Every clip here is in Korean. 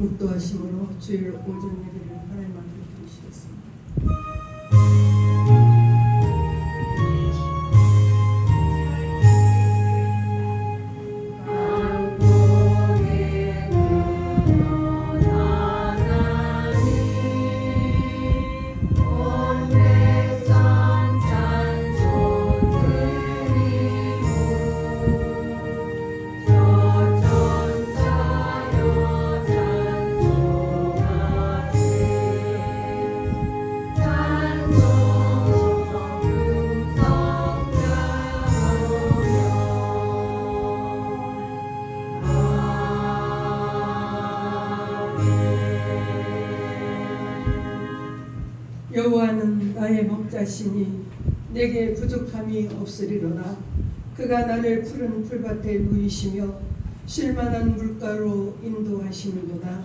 묵도하심으로 주일 오전 예배를 하나님 앞에 드리시겠습니다. 여호와는 나의 목자시니 내게 부족함이 없으리로다. 그가 나를 푸른 풀밭에 누이시며 쉴만한 물가로 인도하시는도다.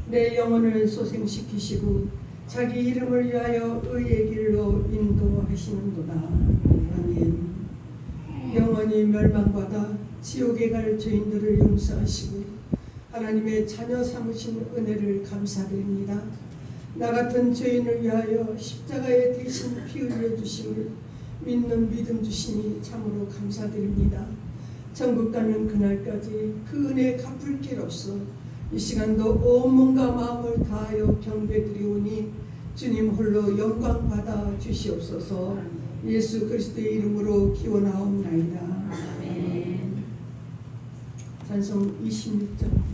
내 영혼을 소생시키시고 자기 이름을 위하여 의의 길로 인도하시는도다. 아멘. 영원히 멸망받아 지옥에 갈 죄인들을 용서하시고 하나님의 자녀 삼으신 은혜를 감사드립니다. 나 같은 죄인을 위하여 십자가에 대신 피 흘려 주심을 믿는 믿음 주시니 참으로 감사드립니다. 천국 가는 그날까지 그 은혜 갚을 길 없어 이 시간도 온 몸과 마음을 다하여 경배드리오니 주님 홀로 영광 받아 주시옵소서. 예수 그리스도의 이름으로 기원하옵나이다. 아멘. 찬송 26장.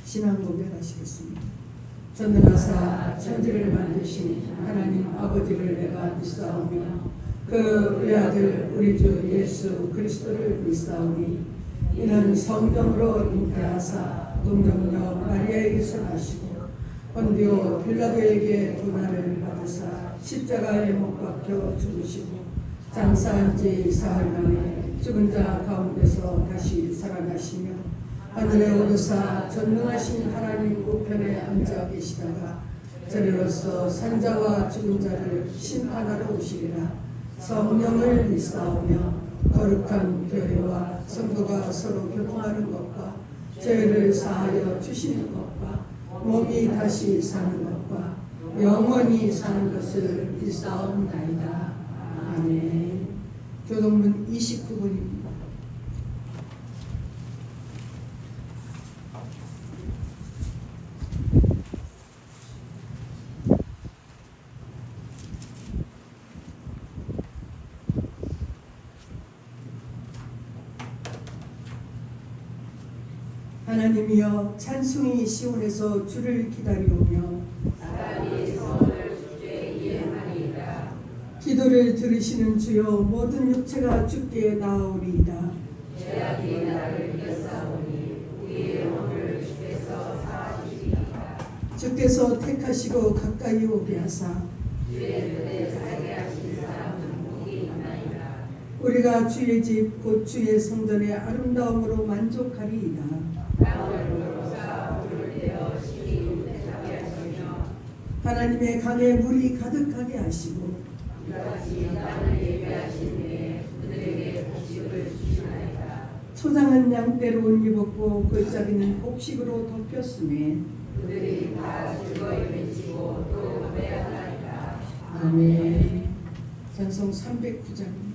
신앙 고백하시겠습니다. 전능하사 천지를 만드신 하나님 아버지를 내가 믿사오며 그 외아들 우리 주 예수 그리스도를 믿사오니 이는 성령으로 잉태하사 동정녀 마리아에게서 나시고 본디오 빌라도에게 고난을 받으사 십자가에 못 박혀 죽으시고 장사한 지 사흘 만에 죽은 자 가운데서 다시 살아나시며 하늘에 오르사 전능하신 하나님 우편에 앉아 계시다가 저리로서 산자와 죽은 자를 심판하러 오시리라. 성령을 믿사오며 거룩한 교회와 성도가 서로 교통하는 것과 죄를 사하여 주시는 것과 몸이 다시 사는 것과 영원히 사는 것을 믿사옵나이다. 아멘. 교동문 29번입니다. 하나님이여 찬송이 시온에서 주를 기다리오며 사람이 소원을 주께 이행하리이다. 기도를 들으시는 주여 모든 육체가 주께 나아오리이다. 죄악이 나를 이겼사오니 우리의 오늘 주께서 사하시리이다. 주께서 택하시고 가까이 오게 하사 주의 눈에 살게 하신 사람은 복이 있나이다. 우리가 주의 집 곧 주의 성전의 아름다움으로 만족하리이다. 땅을 쌓아 부를 때어 신이 운행하게 하시며 하나님의 강에 물이 가득하게 하시고 이같이 땅을 예배하신 후에 그들에게 곡식을 주시나이다. 초장은 양떼로 옷 입었고 골짜기는 곡식으로 덮였으며 그들이 다 즐거이 외치고 또 노래하나이다. 아멘. 찬송 309장.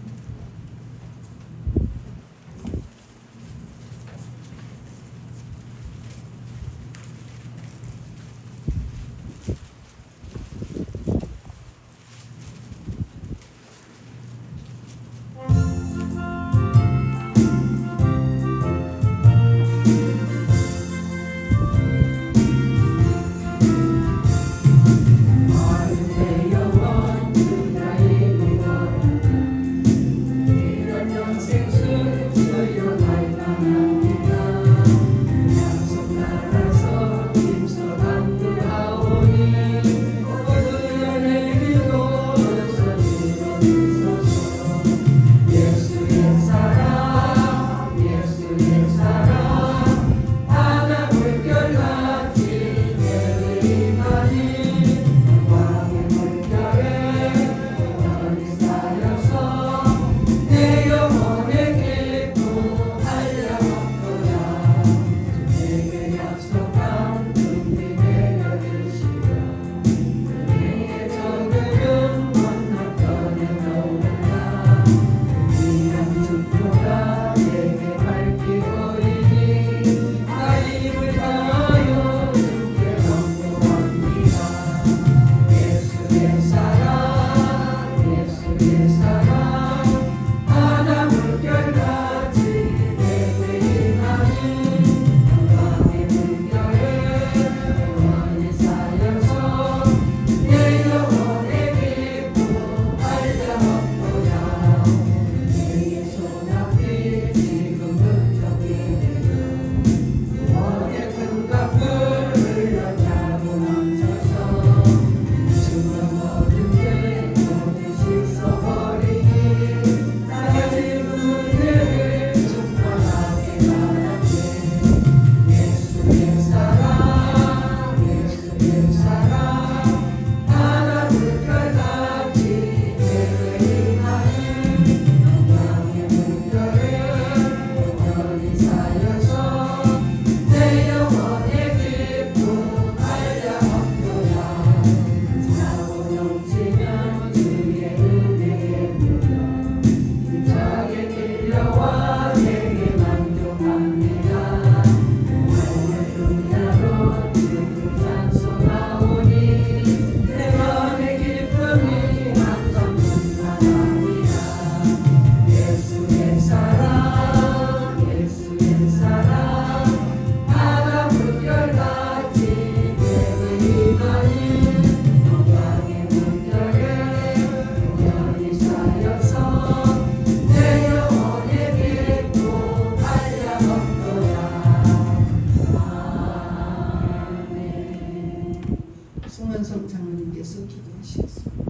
송한성 장로님께서 기도하시겠습니다.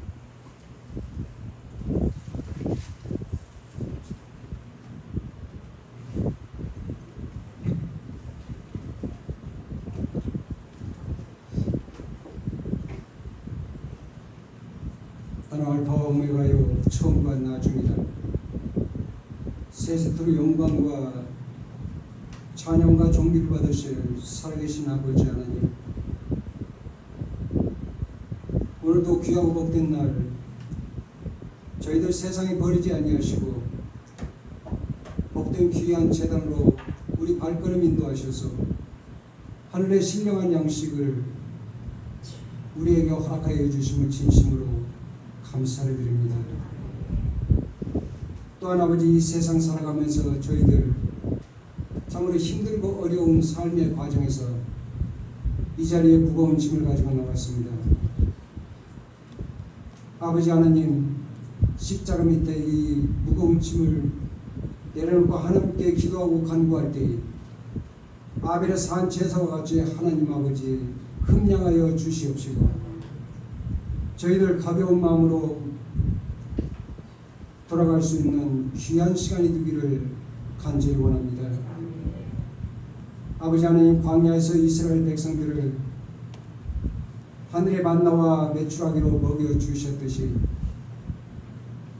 나는 알파 오메가요 처음과 나중이다. 세세토록 영광과 찬양과 존귀를 받으실 살아계신 아버지 하나님, 오늘도 귀하고 복된 날 저희들 세상에 버리지 아니하시고 복된 귀한 제단으로 우리 발걸음 인도하셔서 하늘의 신령한 양식을 우리에게 허락하여 주심을 진심으로 감사를 드립니다. 또한 아버지, 이 세상 살아가면서 저희들 참으로 힘들고 어려운 삶의 과정에서 이 자리에 무거운 짐을 가지고 나왔습니다. 아버지 하나님, 십자가 밑에 이 무거운 짐을 내려놓고 하나님께 기도하고 간구할 때에 아벨의 산 제사와 같이 하나님 아버지 흠량하여 주시옵시고 저희들 가벼운 마음으로 돌아갈 수 있는 귀한 시간이 되기를 간절히 원합니다. 아버지 하나님, 광야에서 이스라엘 백성들을 하늘의 만나와 메추라기로 먹여 주셨듯이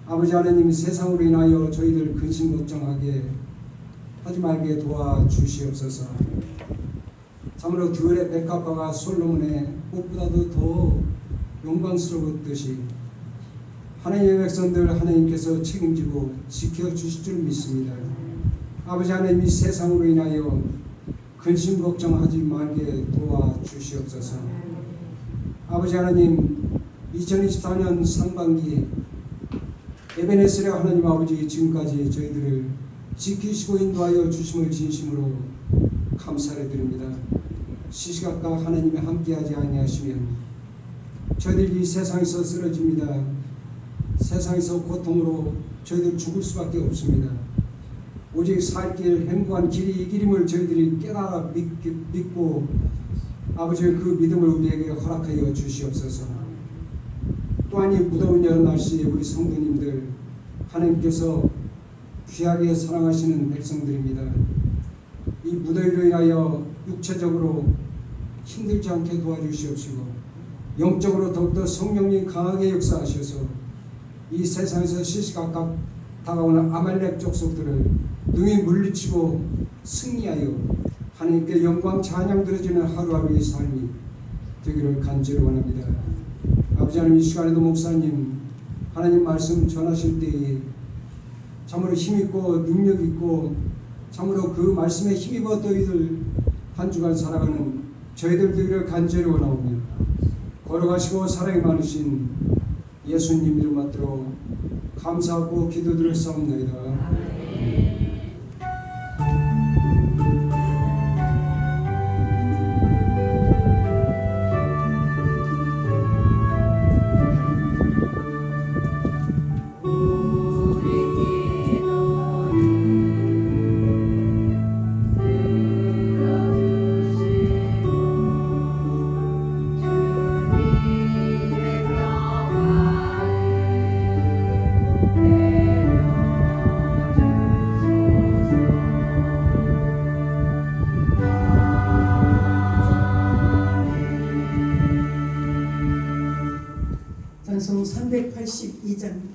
아버지 하나님, 세상으로 인하여 저희들 근심 걱정하게 하지 말게 도와주시옵소서. 참으로 들의 백합화가 솔로몬의 꽃보다도 더 영광스러웠듯이 하나님의 백성들 하나님께서 책임지고 지켜주실 줄 믿습니다. 아버지 하나님, 이 세상으로 인하여 근심 걱정하지 말게 도와주시옵소서. 아버지 하나님, 2024년 상반기 에베네스의 하나님 아버지, 지금까지 저희들을 지키시고 인도하여 주심을 진심으로 감사를 드립니다. 시시각각 하나님이 함께하지 아니하시면 저희들 이 세상에서 쓰러집니다. 세상에서 고통으로 저희들 죽을 수밖에 없습니다. 오직 살 길, 행복한 길이 이 길임을 저희들이 깨달아 믿고 아버지의 그 믿음을 우리에게 허락하여 주시옵소서. 또한 이 무더운 여름 날씨에 우리 성도님들 하나님께서 귀하게 사랑하시는 백성들입니다. 이 무더위로 인하여 육체적으로 힘들지 않게 도와주시옵시고 영적으로 더욱더 성령님 강하게 역사하셔서 이 세상에서 시시각각 다가오는 아말렉 족속들을 능히 물리치고 승리하여 하나님께 영광 찬양 드려지는 하루하루의 삶이 되기를 간절히 원합니다. 아버지 하나님, 이 시간에도 목사님 하나님 말씀 전하실 때에 참으로 힘있고 능력있고 참으로 그 말씀에 힘입어 저희들 한 주간 살아가는 저희들 되기를 간절히 원하오며 걸어가시고 사랑이 많으신 예수님 이름 받들어 감사하고 기도드릴 사옵나이다. 찬송 382장입니다.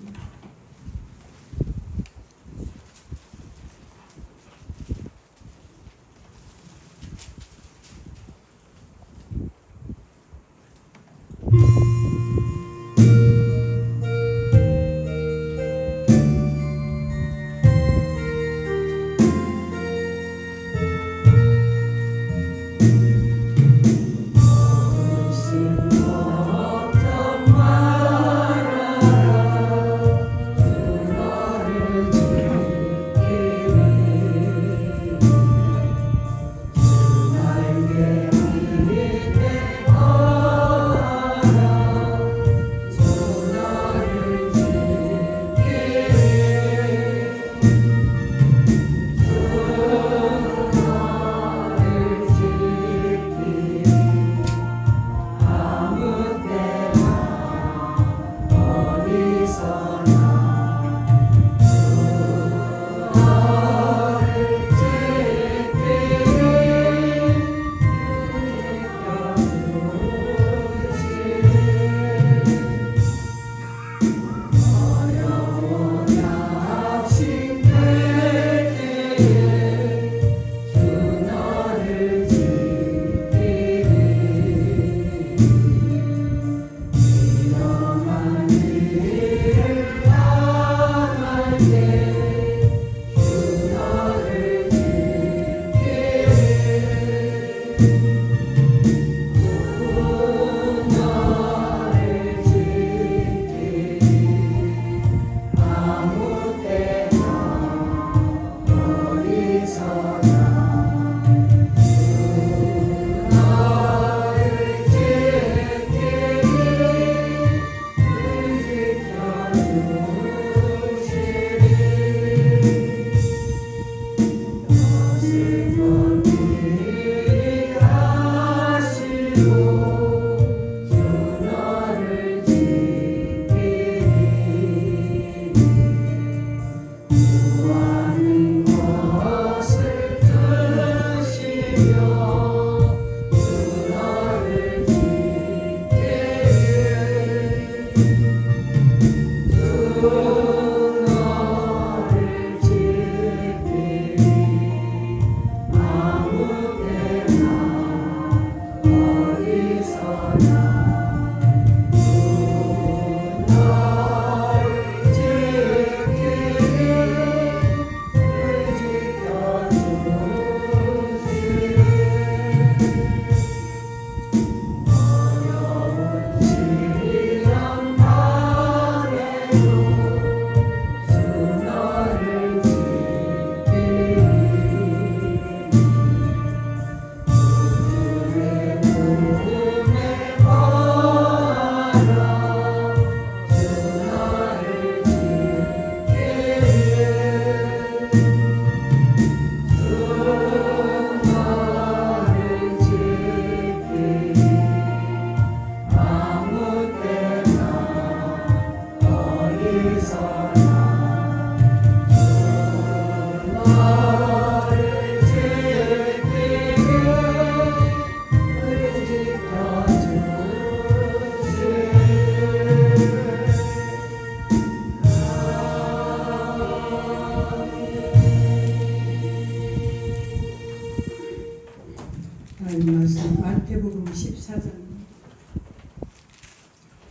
하나님 말씀 마태복음 14장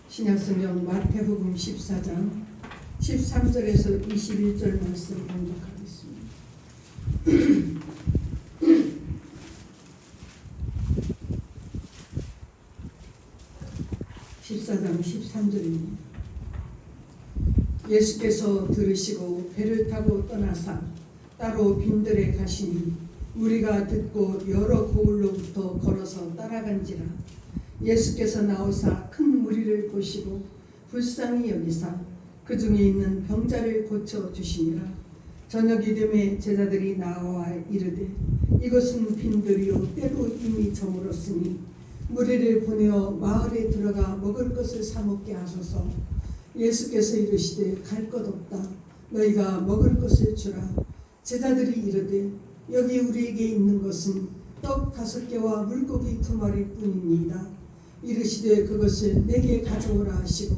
신약성경 마태복음 14장 13절에서 21절 말씀 봉독하겠습니다. 14장 13절입니다. 예수께서 들으시고 배를 타고 떠나사 따로 빈들에 가시니 우리가 듣고 여러 고을로부터 걸어서 따라간지라. 예수께서 나오사 큰 무리를 보시고 불쌍히 여기사 그 중에 있는 병자를 고쳐 주시니라. 저녁이 되매 제자들이 나와 이르되 이것은 빈들이요 때도 이미 저물었으니 무리를 보내어 마을에 들어가 먹을 것을 사 먹게 하소서. 예수께서 이르시되 갈 것 없다. 너희가 먹을 것을 주라. 제자들이 이르되 여기 우리에게 있는 것은 떡 5개와 물고기 2마리 뿐입니다. 이르시되 그것을 내게 가져오라 하시고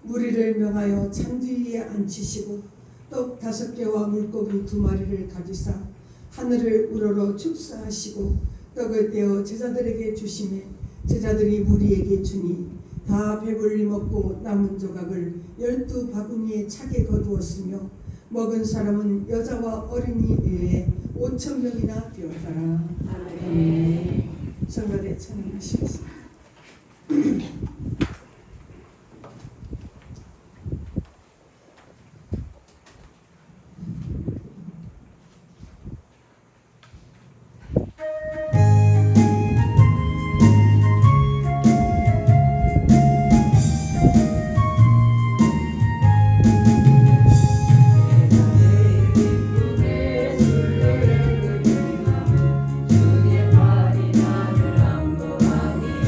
무리를 명하여 잔디 위에 앉히시고 떡 5개와 물고기 2마리를 가지사 하늘을 우러러 축사하시고 떡을 떼어 제자들에게 주시매 제자들이 무리에게 주니 다 배불리 먹고 남은 조각을 12바구니에 차게 거두었으며 먹은 사람은 여자와 어린이 외에 5,000명이나 되었더라. 아멘. 성가대 찬양하시겠습니다. 주의 발이 나를 안보하니요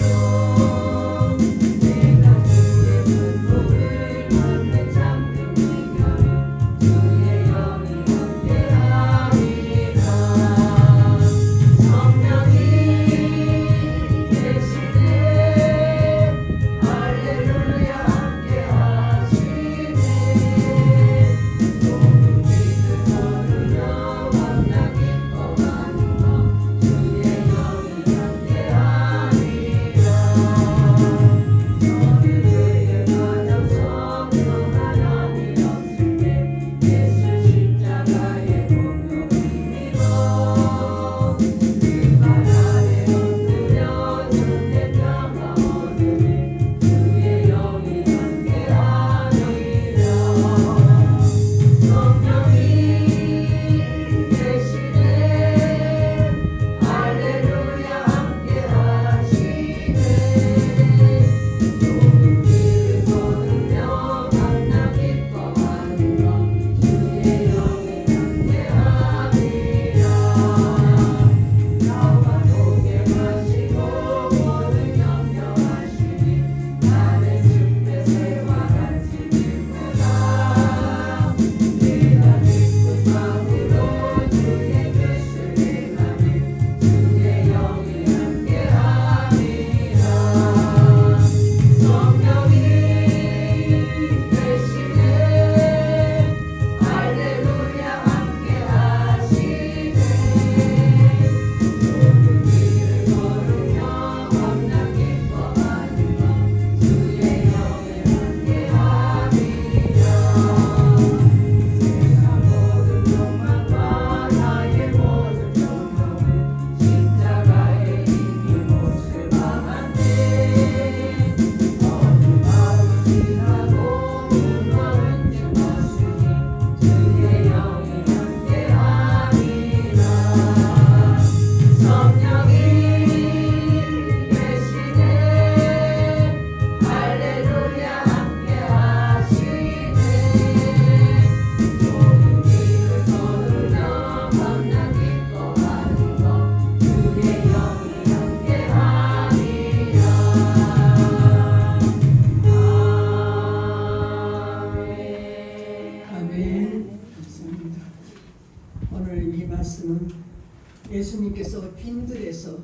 예수님께서 빈들에서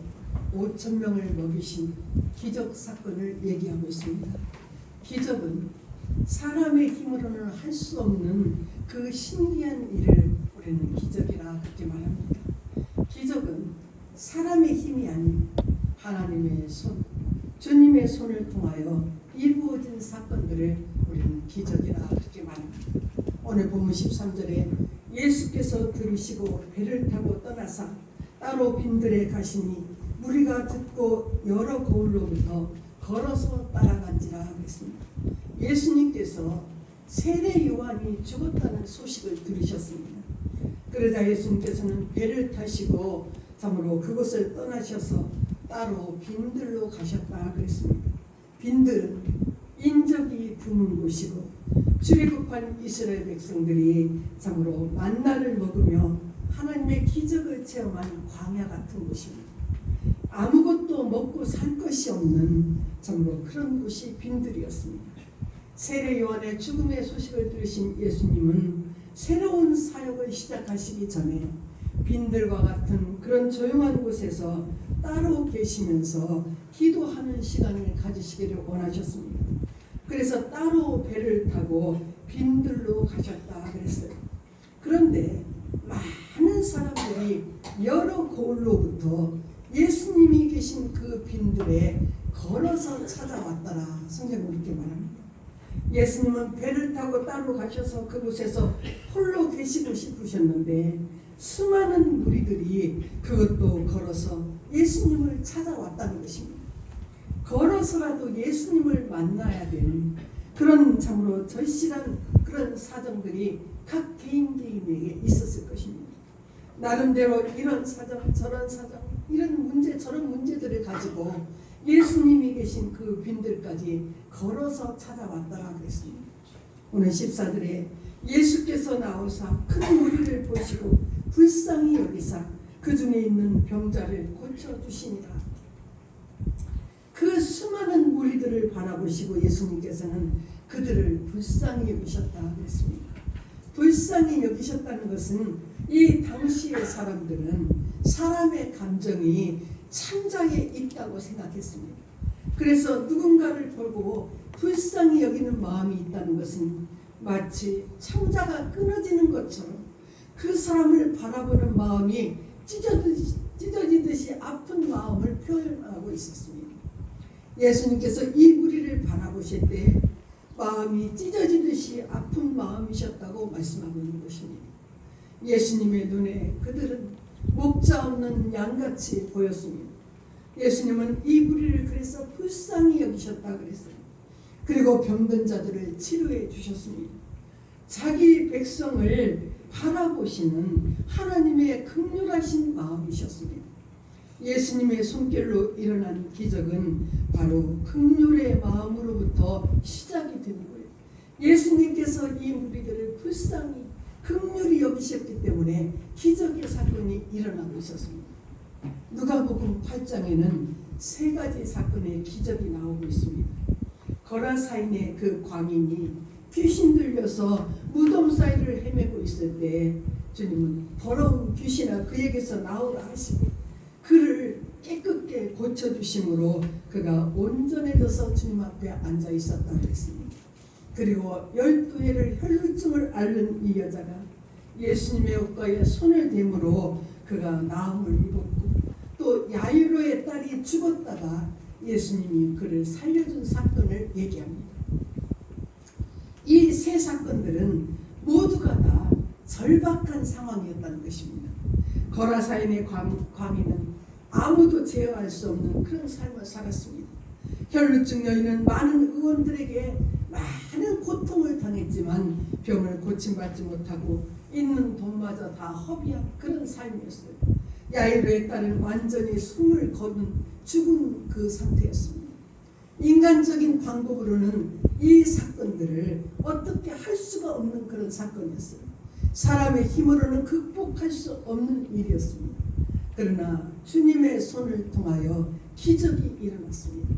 5천 명을 먹이신 기적 사건을 얘기하고 있습니다. 기적은 사람의 힘으로는 할 수 없는 그 신기한 일을 우리는 기적이라 그렇게 말합니다. 기적은 사람의 힘이 아닌 하나님의 손, 주님의 손을 통하여 이루어진 사건들을 우리는 기적이라 그렇게 말합니다. 오늘 본문 13절에 예수께서 들으시고 배를 타고 떠나사 따로 빈들에 가시니 무리가 듣고 여러 거울로부터 걸어서 따라간지라 그랬습니다. 예수님께서 세례 요한이 죽었다는 소식을 들으셨습니다. 그러자 예수님께서는 배를 타시고 참으로 그곳을 떠나셔서 따로 빈들로 가셨다 그랬습니다. 빈들은 인적이 드문 곳이고 출애굽한 이스라엘 백성들이 참으로 만나를 먹으며 하나님의 기적을 체험한 광야 같은 곳입니다. 아무것도 먹고 살 것이 없는 참으로 그런 곳이 빈들이었습니다. 세례 요한의 죽음의 소식을 들으신 예수님은 새로운 사역을 시작하시기 전에 빈들과 같은 그런 조용한 곳에서 따로 계시면서 기도하는 시간을 가지시기를 원하셨습니다. 그래서 따로 배를 타고 빈들로 가셨다 그랬어요. 그런데 많은 사람들이 여러 고을로부터 예수님이 계신 그 빈들에 걸어서 찾아왔더라. 성경은 그렇게 말합니다. 예수님은 배를 타고 따로 가셔서 그곳에서 홀로 계시고 싶으셨는데 수많은 무리들이 그것도 걸어서 예수님을 찾아왔다는 것입니다. 걸어서라도 예수님을 만나야 되는 그런 참으로 절실한 그런 사정들이 각 개인에게 있었을 것입니다. 나름대로 이런 사정 저런 사정 이런 문제 저런 문제들을 가지고 예수님이 계신 그 빈들까지 걸어서 찾아왔다라 그랬습니다. 오늘 14절에 예수께서 나오사 큰 무리를 보시고 불쌍히 여기사 그 중에 있는 병자를 고쳐주시니라. 그 수많은 무리들을 바라보시고 예수님께서는 그들을 불쌍히 여기셨다 그랬습니다. 불쌍히 여기셨다는 것은 이 당시의 사람들은 사람의 감정이 창자에 있다고 생각했습니다. 그래서 누군가를 보고 불쌍히 여기는 마음이 있다는 것은 마치 창자가 끊어지는 것처럼 그 사람을 바라보는 마음이 찢어지듯이 아픈 마음을 표현하고 있었습니다. 예수님께서 이 무리를 바라보실 때 마음이 찢어지듯이 아픈 마음이셨다고 말씀하고 있는 것입니다. 예수님의 눈에 그들은 목자 없는 양같이 보였습니다. 예수님은 이 무리를 그래서 불쌍히 여기셨다 그랬어요. 그리고 병든 자들을 치료해 주셨습니다. 자기 백성을 바라보시는 하나님의 긍휼하신 마음이셨습니다. 예수님의 손길로 일어난 기적은 바로 긍휼의 마음으로부터 시작이 되는 거예요. 예수님께서 이 무리들을 불쌍히 긍휼히 여기셨기 때문에 기적의 사건이 일어나고 있었습니다. 누가복음 8장에는 세 가지 사건의 기적이 나오고 있습니다. 거라사인의 그 광인이 귀신 들려서 무덤 사이를 헤매고 있을 때 주님은 더러운 귀신아 그에게서 나오라 하시고 그를 깨끗게 고쳐주심으로 그가 온전해져서 주님 앞에 앉아 있었다 그랬습니다. 그리고 12회를 혈루증을 앓는 이 여자가 예수님의 옷가에 손을 대므로 그가 나음을 입었고 또 야이로의 딸이 죽었다가 예수님이 그를 살려준 사건을 얘기합니다. 이 세 사건들은 모두가 다 절박한 상황이었다는 것입니다. 거라사인의 광인은 아무도 제어할 수 없는 그런 삶을 살았습니다. 혈루증 여인은 많은 의원들에게 많은 고통을 당했지만 병을 고침받지 못하고 있는 돈마저 다 허비한 그런 삶이었어요. 야이로의 딸은 완전히 숨을 거둔 죽은 그 상태였습니다. 인간적인 방법으로는 이 사건들을 어떻게 할 수가 없는 그런 사건이었어요. 사람의 힘으로는 극복할 수 없는 일이었습니다. 그러나 주님의 손을 통하여 기적이 일어났습니다.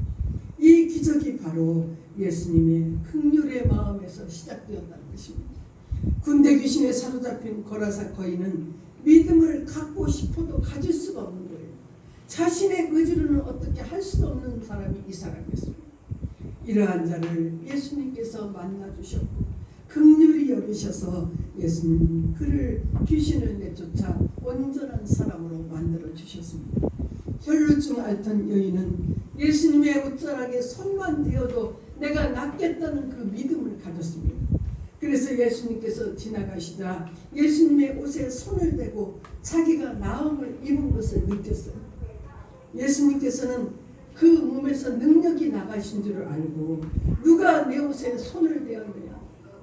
이 기적이 바로 예수님의 긍휼의 마음에서 시작되었다는 것입니다. 군대 귀신에 사로잡힌 거라사 거인은 믿음을 갖고 싶어도 가질 수가 없는 거예요. 자신의 의지로는 어떻게 할 수도 없는 사람이 이 사람이었습니다. 이러한 자를 예수님께서 만나주셨고 긍휼히 여기셔서 예수님 그를 귀신을 내쫓아 온전한 사람으로 만들어 주셨습니다. 혈루증 앓던 여인은 예수님의 옷자락에 손만 대어도 내가 낫겠다는 그 믿음을 가졌습니다. 그래서 예수님께서 지나가시자 예수님의 옷에 손을 대고 자기가 나음을 입은 것을 느꼈어요. 예수님께서는 그 몸에서 능력이 나가신 줄 알고 누가 내 옷에 손을 대었느냐.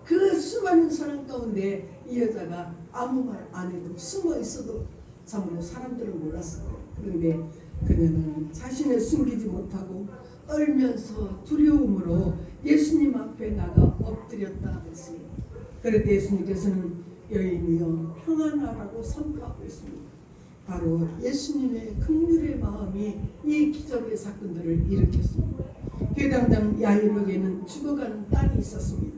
그 수많은 사람 가운데 이 여자가 아무 말 안 해도 숨어 있어도 참으로 사람들은 몰랐어요. 그런데 그녀는 자신을 숨기지 못하고 떨면서 두려움으로 예수님 앞에 나가 엎드렸다 했어요. 그런데 예수님께서는 여인이여 평안하라고 선포하고 있습니다. 바로 예수님의 긍휼의 마음이 이 기적의 사건들을 일으켰습니다. 회당장 야이로에게는 죽어가는 딸이 있었습니다.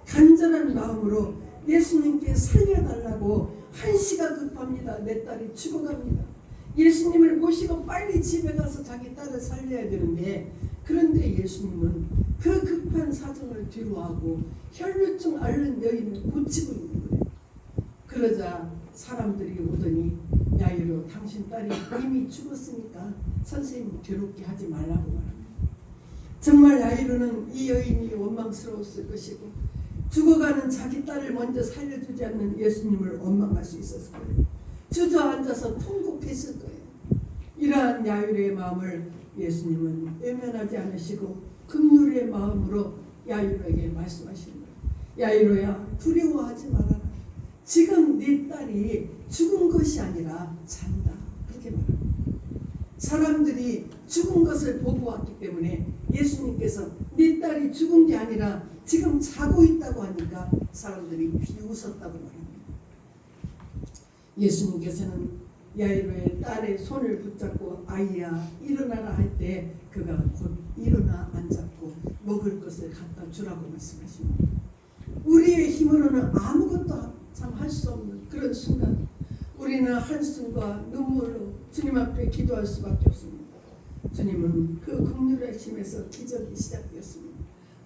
간절한 마음으로 예수님께 살려달라고 한시가 급합니다. 내 딸이 죽어갑니다. 예수님을 모시고 빨리 집에 가서 자기 딸을 살려야 되는데 그런데 예수님은 그 급한 사정을 뒤로하고 혈루증 앓는 여인을 고치고 있는 거예요. 그러자 사람들이 오더니 야이로 당신 딸이 이미 죽었으니까 선생님 괴롭게 하지 말라고 말합니다. 정말 야이로는 이 여인이 원망스러웠을 것이고 죽어가는 자기 딸을 먼저 살려주지 않는 예수님을 원망할 수 있었을 거예요. 주저앉아서 통곡했을 거예요. 이러한 야이로의 마음을 예수님은 외면하지 않으시고 긍휼의 마음으로 야이로에게 말씀하시는 거예요. 야이로야 두려워하지 말아라. 지금 네 딸이 죽은 것이 아니라 잔다. 그렇게 말합니다. 사람들이 죽은 것을 보고 왔기 때문에 예수님께서 네 딸이 죽은 게 아니라 지금 자고 있다고 하니까 사람들이 비웃었다고 말합니다. 예수님께서는 야이로의 딸의 손을 붙잡고 아이야 일어나라 할 때 그가 곧 일어나 앉았고 먹을 것을 갖다 주라고 말씀하십니다. 우리의 힘으로는 아무것도 참 할 수 없는 그런 순간 우리는 한숨과 눈물로 주님 앞에 기도할 수밖에 없습니다. 주님은 그 긍휼하심에서 기적이 시작되었습니다.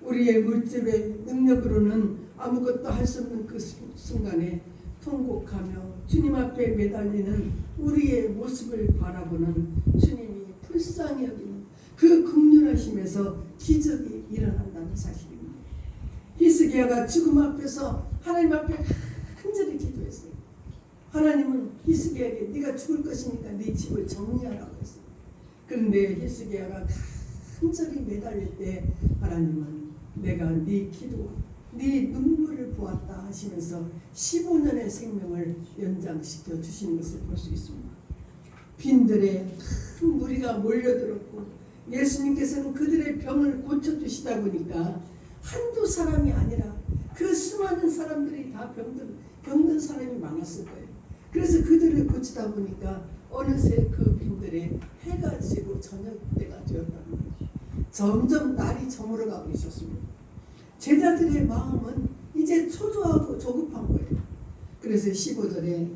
우리의 물질의 능력으로는 아무것도 할 수 없는 그 순간에 통곡하며 주님 앞에 매달리는 우리의 모습을 바라보는 주님이 불쌍히 여기는 그 긍휼하심에서 기적이 일어난다는 사실입니다. 히스기야가 죽음 앞에서 하나님 앞에 간절히 기도했어요. 하나님은 히스기야에게 네가 죽을 것이니까 네 집을 정리하라고 했어요. 그런데 히스기야가 간절히 매달릴 때 하나님은 내가 네 기도와 네 눈물을 보았다 하시면서 15년의 생명을 연장시켜 주시는 것을 볼 수 있습니다. 빈들에 큰 무리가 몰려들었고 예수님께서는 그들의 병을 고쳐주시다 보니까 한두 사람이 아니라 그 수많은 사람들이 다 병든 사람이 많았을 거예요. 그래서 그들을 고치다 보니까 어느새 그 빈들에 해가 지고 저녁 때가 되었다는 거예요. 점점 날이 저물어가고 있었습니다. 제자들의 마음은 이제 초조하고 조급한 거예요. 그래서 15절에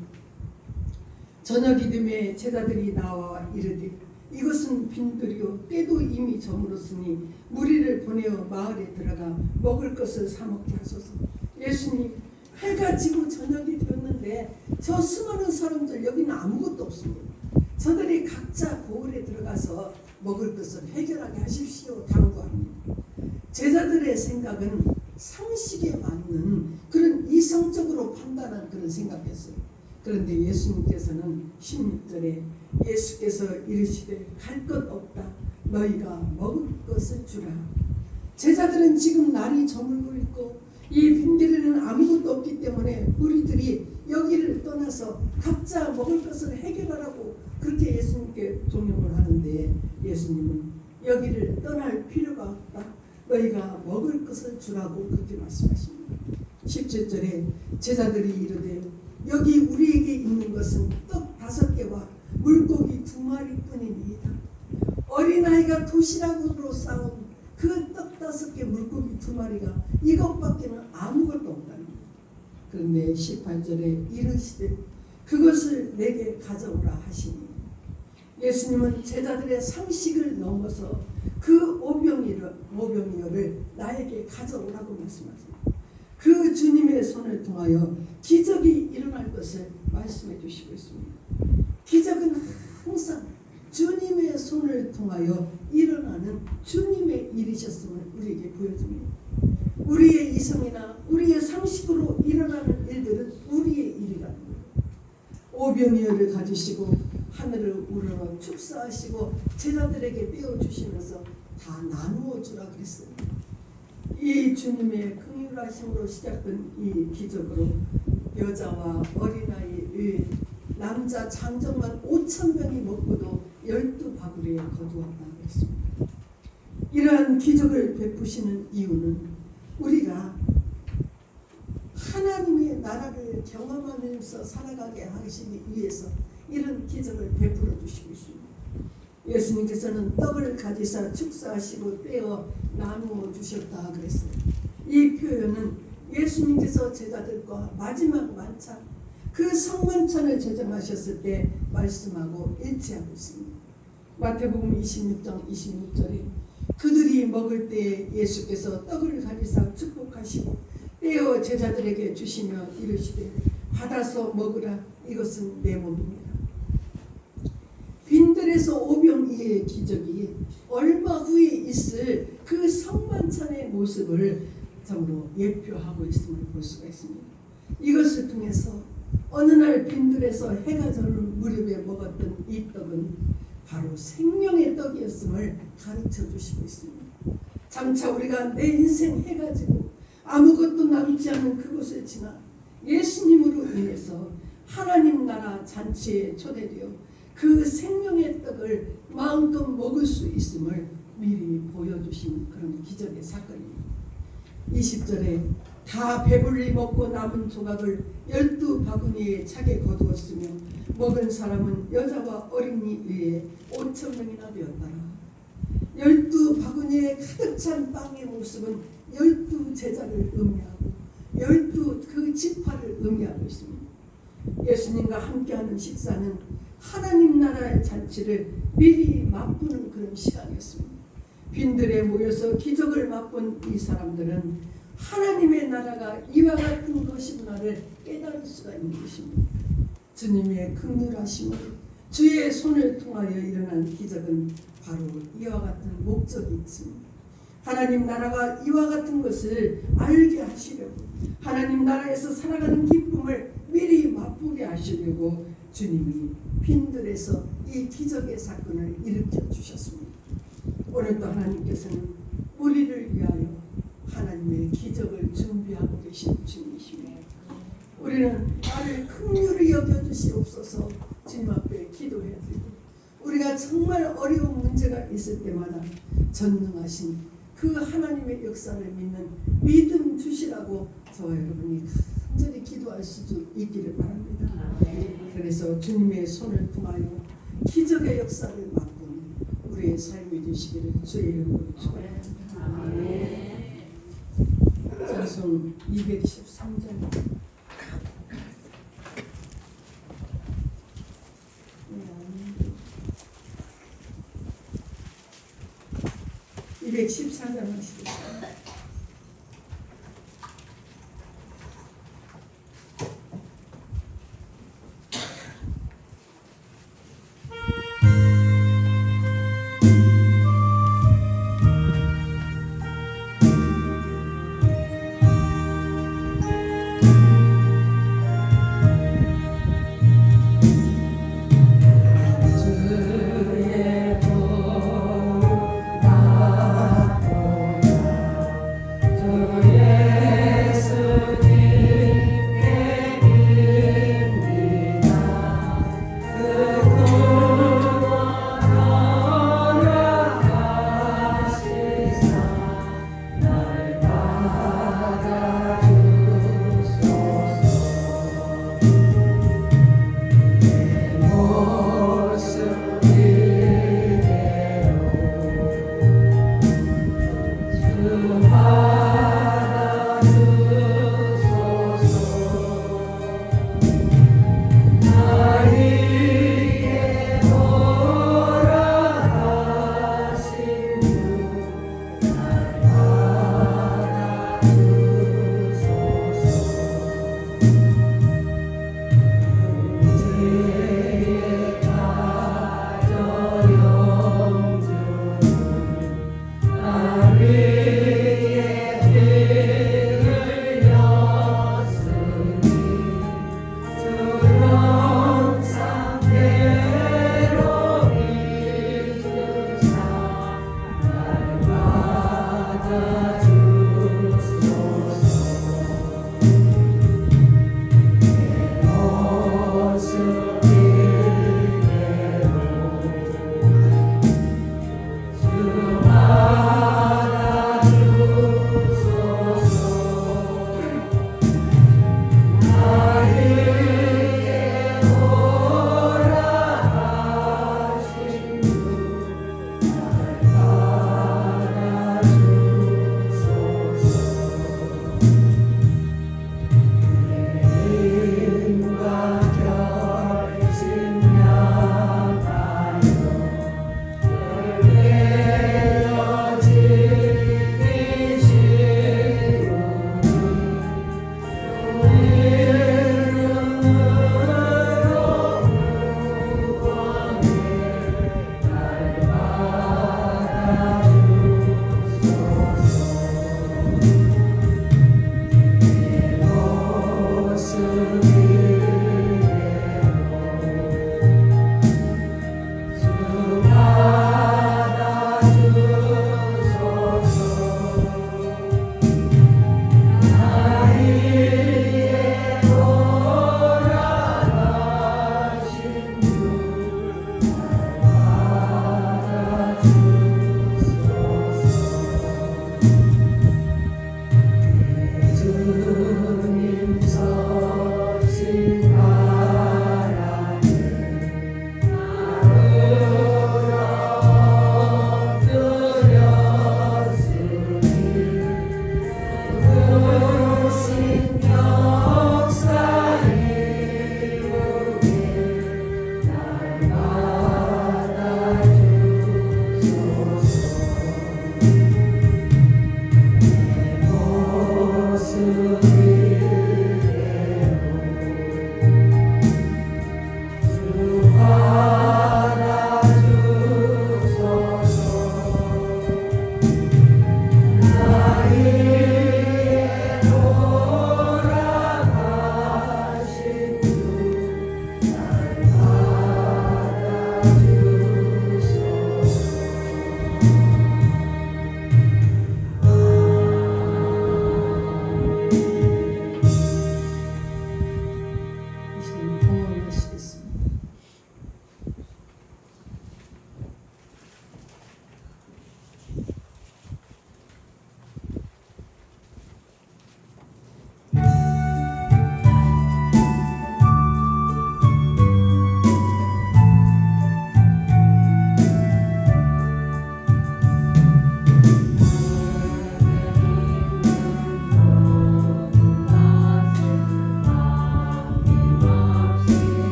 저녁이 되매 제자들이 나와 이르되 이것은 빈들이요 때도 이미 저물었으니 무리를 보내어 마을에 들어가 먹을 것을 사 먹게 하소서. 예수님 해가 지고 저녁이 되었는데 저 수많은 사람들 여기는 아무것도 없습니다. 저들이 각자 고을에 들어가서 먹을 것을 해결하게 하십시오 당부합니다. 제자들의 생각은 상식에 맞는 그런 이성적으로 판단한 그런 생각이었어요. 그런데 예수님께서는 16절에 예수께서 이르시되 갈 것 없다 너희가 먹을 것을 주라. 제자들은 지금 날이 저물고 있고 이 빈들에는 아무것도 없기 때문에 우리들이 여기를 떠나서 각자 먹을 것을 해결하라고 그렇게 예수님께 종용을 하는데 예수님은 여기를 떠날 필요가 없다. 너희가 먹을 것을 주라고 그렇게 말씀하십니다. 17절에 제자들이 이르되 여기 우리에게 있는 것은 떡 5개와 물고기 2마리뿐이니이다. 어린아이가 도시락으로 싸온 그 떡 5개 물고기 2마리가 이것밖에는 아무것도 없다는 거예요. 그런데 18절에 이르시되 그것을 내게 가져오라 하시니 예수님은 제자들의 상식을 넘어서 그 오병이어를 나에게 가져오라고 말씀하십니다. 그 주님의 손을 통하여 기적이 일어날 것을 말씀해 주시고 있습니다. 기적은 항상 주님의 손을 통하여 일어나는 주님의 일이셨음을 우리에게 보여줍니다. 우리의 이성이나 우리의 상식으로 일어나는 일들은 우리의 일이라는 거예요. 오병이어를 가지시고 하늘을 우러러 축사하시고 제자들에게 떼어주시면서 다 나누어 주라 그랬어요. 이 주님의 긍휼하심으로 시작된 이 기적으로 여자와 어린아이, 남자 장정만 5,000명이 먹고도 12바구리에 거두었다 그랬습니다. 이러한 기적을 베푸시는 이유는 우리가 하나님의 나라를 경험하면서 살아가게 하시기 위해서 이런 기적을 베풀어 주시고 있습니다. 예수님께서는 떡을 가지사 축사하시고 떼어 나누어 주셨다 그랬어요. 이 표현은 예수님께서 제자들과 마지막 만찬, 그 성만찬을 제정하셨을 때 말씀하고 일치하고 있습니다. 마태복음 26장 26절에 그들이 먹을 때에 예수께서 떡을 가지사 축복하시고 떼어 제자들에게 주시며 이르시되 받아서 먹으라, 이것은 내 몸입니다. 빈들에서 오병이의 기적이 얼마 후에 있을 그 성만찬의 모습을 참으로 예표하고 있음을 볼 수가 있습니다. 이것을 통해서 어느 날 빈들에서 해가 저는 무렵에 먹었던 이 떡은 바로 생명의 떡이었음을 가르쳐 주시고 있습니다. 장차 우리가 내 인생 해가지고 아무것도 남지 않은 그곳을 지나 예수님으로 인해서 하나님 나라 잔치에 초대되어 그 생명의 떡을 마음껏 먹을 수 있음을 미리 보여주신 그런 기적의 사건입니다. 20절에 다 배불리 먹고 남은 조각을 12바구니에 차게 거두었으며 먹은 사람은 여자와 어린이 외에 5,000명이나 되었더라. 12바구니에 가득 찬 빵의 모습은 12제자를 의미하고 12그 지파를 의미하고 있습니다. 예수님과 함께하는 식사는 하나님 나라의 잔치를 미리 맛보는 그런 시간이었습니다. 빈들에 모여서 기적을 맛본 이 사람들은 하나님의 나라가 이와 같은 것이구나를 깨달을 수가 있는 것입니다. 주님의 긍휼하심을, 주의 손을 통하여 일어난 기적은 바로 이와 같은 목적이 있습니다. 하나님 나라가 이와 같은 것을 알게 하시려고, 하나님 나라에서 살아가는 기쁨을 미리 맛보게 하시려고 주님이 빈들에서 이 기적의 사건을 일으켜 주셨습니다. 오늘도 하나님께서는 우리를 위하여 하나님의 기적을 준비하고 계신 주님이십니다. 우리는 나를 긍휼히 여겨주시옵소서 주님 앞에 기도해야 되고, 우리가 정말 어려운 문제가 있을 때마다 전능하신 그 하나님의 역사를 믿는 믿음 주시라고 저와 여러분이 간절히 기도할 수 있기를 바랍니다. 그래서 주님의 손을 통하여 기적의 역사를 맛보는 우리의 삶이 되시기를 주의 이름으로 축원합니다. 찬송 213장 214장 하시겠습니다.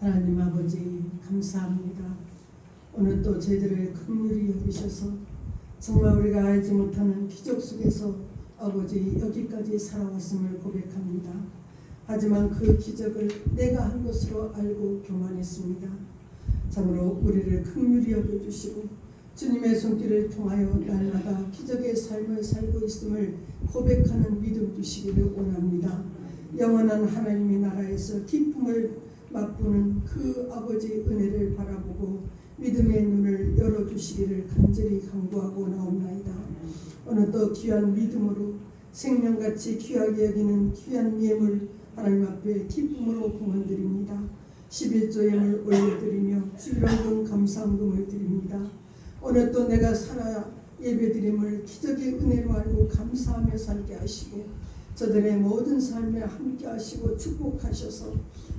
하나님 아버지 감사합니다. 오늘 또 저희들을 긍휼히 여기셔서 정말 우리가 알지 못하는 기적 속에서 아버지 여기까지 살아왔음을 고백합니다. 하지만 그 기적을 내가 한 것으로 알고 교만했습니다. 참으로 우리를 긍휼히 여겨주시고 주님의 손길을 통하여 날마다 기적의 삶을 살고 있음을 고백하는 믿음 주시기를 원합니다. 영원한 하나님의 나라에서 기쁨을 맛보는 그 아버지 은혜를 바라보고 믿음의 눈을 열어주시기를 간절히 간구하고 나옵나이다. 오늘도 귀한 믿음으로 생명같이 귀하게 여기는 귀한 예물 하나님 앞에 기쁨으로 공헌드립니다. 11조 예물 올려드리며 주일원금 감사헌금을 드립니다. 오늘 또 내가 살아 예배드림을 기적의 은혜로 알고 감사하며 살게 하시고 저들의 모든 삶에 함께 하시고 축복하셔서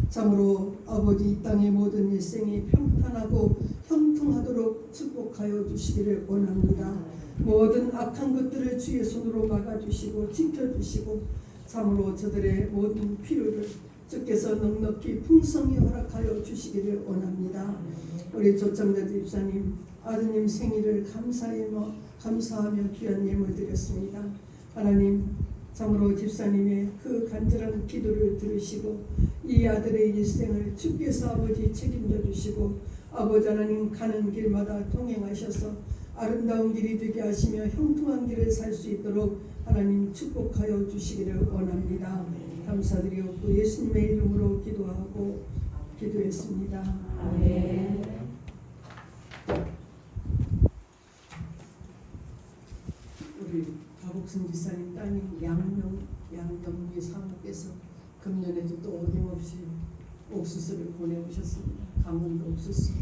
참으로 아버지 이 땅의 모든 일생이 평탄하고 형통하도록 축복하여 주시기를 원합니다. 모든 악한 것들을 주의 손으로 막아주시고 지켜주시고 참으로 저들의 모든 필요를 주께서 넉넉히 풍성히 허락하여 주시기를 원합니다. 우리 조정자 집사님 아드님 생일을 감사하며 귀한 예물 드렸습니다. 하나님 참으로 집사님의 그 간절한 기도를 들으시고 이 아들의 일생을 주께서 아버지 책임져 주시고 아버지 하나님 가는 길마다 동행하셔서 아름다운 길이 되게 하시며 형통한 길을 살 수 있도록 하나님 축복하여 주시기를 원합니다. 감사드리옵고 예수님의 이름으로 기도했습니다. 아멘. 우리 박옥순 집사님 따님 양명미 사모께서 금년에도 또 어김없이 옥수수를 보내오셨습니다. 강원도 옥수수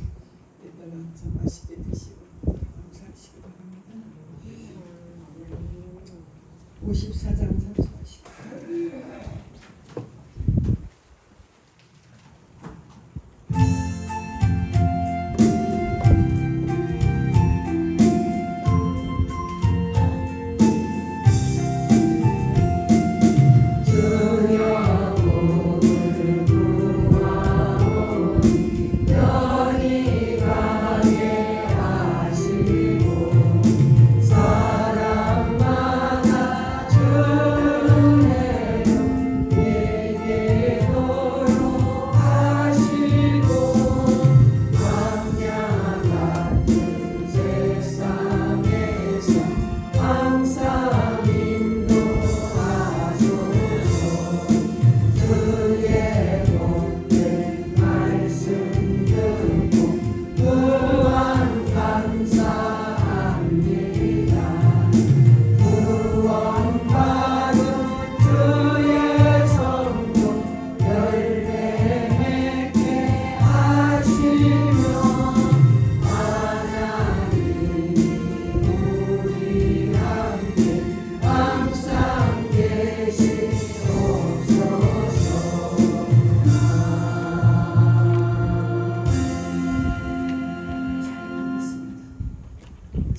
이따가 참 맛있게 드시고 감사하시기 바랍니다. 54장 참석하시고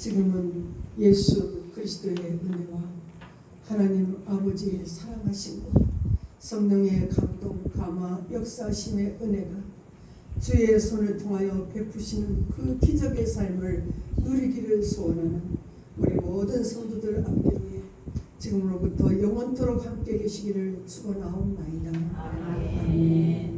지금은 예수 그리스도의 은혜와 하나님 아버지의 사랑하심과 성령의 감동, 감화, 역사하심의 은혜가 주의 손을 통하여 베푸시는 그 기적의 삶을 누리기를 소원하는 우리 모든 성도들 앞에 위해 지금으로부터 영원토록 함께 계시기를 축원하옵나이다. 아멘.